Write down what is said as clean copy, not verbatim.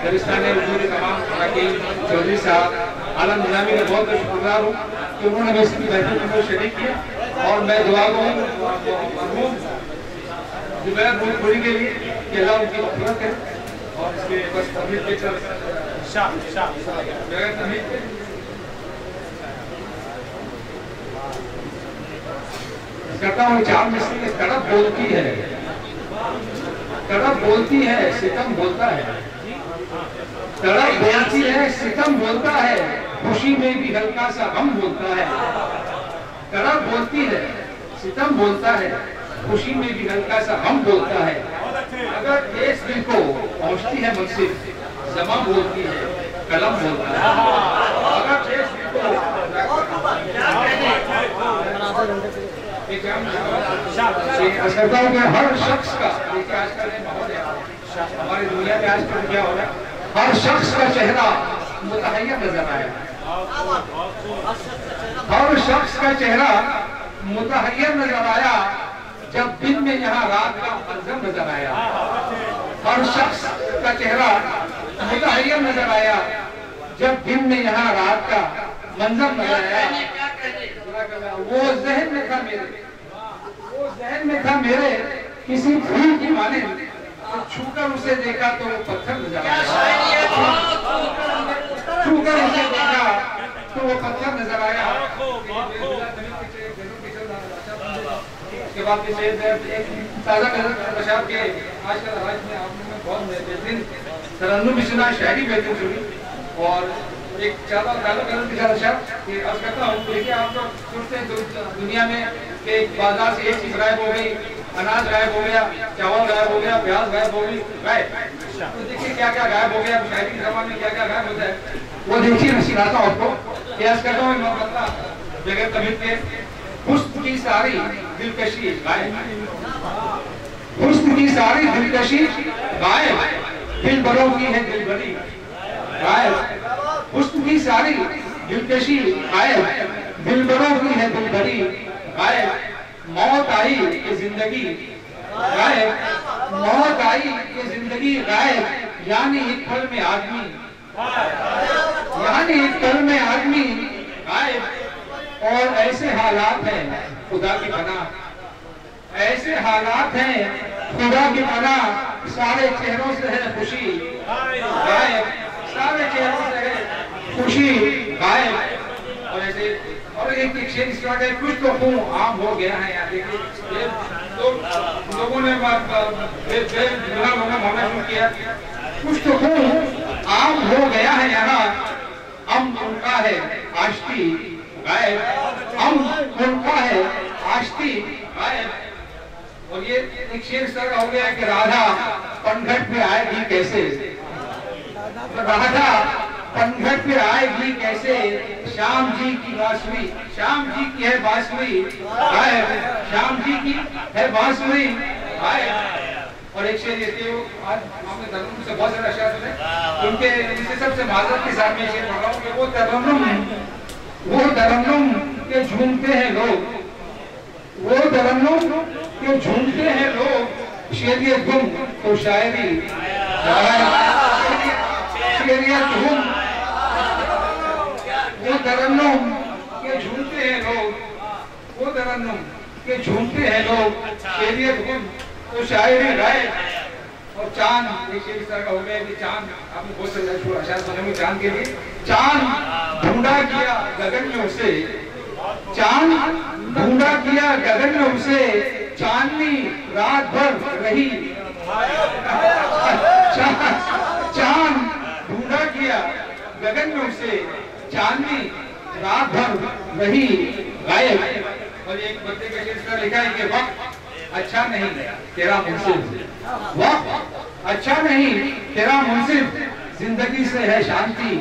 दबिस्तानी पूरे तमाम वकील चौधरी साहब आलम निजामी का बहुत बहुत शुक्रगुजार हूँ कि उन्होंने मेरे इसकी महफिल में शरीक किया। और मैं दुआ हूँ मरहूम जुबैर भोजपुरी के लिए कि अल्लाह उनकी मग़फ़िरत करे और इसके बस तमीज़ के करता हूँ। चार मिसरी तड़प बोलती है, तड़प बोलती है, सितम बोलता है। तड़प बोलती है, सितम बोलता है, खुशी में भी हल्का सा गम बोलता है। तड़प बोलती है, सितम बोलता है, खुशी में भी हल्का सा गम बोलता है। अगर ठेस दिल को पहुंचती है मुझसे, ज़मा बोलती है, कलम बोलता है। अगर ठेस दिल को करता हूँ कि हर शख्स का, देखिए आजकल हमारी दुनिया में आजकल क्या हो रहा है, हर शख्स का चेहरा मुतहय्यर नजर आया। हर शख्स का चेहरा मुतहय्यर नजर आया जब दिन में यहाँ रात का मंजर नजर आया। हर शख्स का चेहरा मुतहय्यर नजर आया जब दिन में यहाँ रात का मंजर नजर आया। वो जहन में था मेरे, वो जहन में था मेरे, किसी फूल की माने छूकर उसे देखा तो वो पत्थर नजर आया। छूकर उसे देखा तो वो पत्थर नजर आया। उसके बाद ताज़ा पेशाब के आजकल आवाज में आपने बहुत बेहतरीन तरन्नुम भी सुना, शायरी बेहतरीन सुनी। और एक ज़्यादा अर्ज करता हूँ, देखिए आप लोग सोचते हैं दुनिया में कि बाजार से एक चीज गायब हो गई, अनाज गायब हो गया, चावल गायब हो गया, प्याज गायब हो गई, गायब। तो देखिए क्या क्या गायब हो गया, शायरी के ज़माने में क्या क्या गायब होता है वो देखिए मैं सिखाता हूँ आपको। अर्ज करता हूँ बगैर तमीज़ के, हुस्न की सारी दिलकशी गायब, हुस्न की सारी दिलकशी गायब, दिल बरों की है दिलबरी गायब। हुस्न की सारी दिलकशी गायब, दिल बरों की है दिलबरी गायब। मौत आई कि जिंदगी गायब, मौत आई कि जिंदगी गायब। यानी एक पल में आदमी, यानी एक पल में आदमी गायब। और ऐसे हालात हैं खुदा की पनाह, ऐसे हालात हैं खुदा की पनाह। सारे चेहरों से है खुशी गायब, सारे चेहरों से है खुशी गायब। और ऐसे और एक शेर इस तरह का, कुछ तो खून आम हो गया है। यहाँ देखिए लोगों ने शुरू किया, कुछ तो खून आम हो गया है यहाँ। हम उनका है आशिकी गायब, हम उनका है आशिकी गायब। और ये एक शेर इस तरह का हो गया कि राधा पनघट में आएगी कैसे, राधा पनघट पे आएगी कैसे। श्याम जी की बांसुरी, श्याम जी की है बांसुरी गायब, श्याम जी की है बांसुरी गायब। और एक शेर ये थे, आज हमने तरन्नुम से बहुत सारे अशआर सुने, उनके इनसे सबसे माजरत के साथ में शेर पढ़ रहा हूँ कि वो तरन्नुम के झूमते हैं लोग, वो तरन्नुम के झूमते हैं लोग। शेरियत गुम तो शायरी शेरियत गुम, वो तरन्नुम के झूमते हैं लोग, वो तरन्नुम के झूमते हैं लोग। शेरियत गुम तो शायरी गायब। और चांद एक शेर इस तरह का हो गया कि चांद, आपने बहुत सारे अशआर सुने होंगे चांद के लिए। चांद ढूंढा किया गगन में उसे, चांद ढूंढा किया गगन में उसे, चांदनी रात भर रही। चांद ढूंढा किया गगन में उसे, चांदनी रात भर रही गायब। और एक बच्चे के शेर लिखा है कि वक्त अच्छा नहीं तेरा मुंसिफ, वक्त अच्छा नहीं तेरा मुंसिफ, जिंदगी से है शांति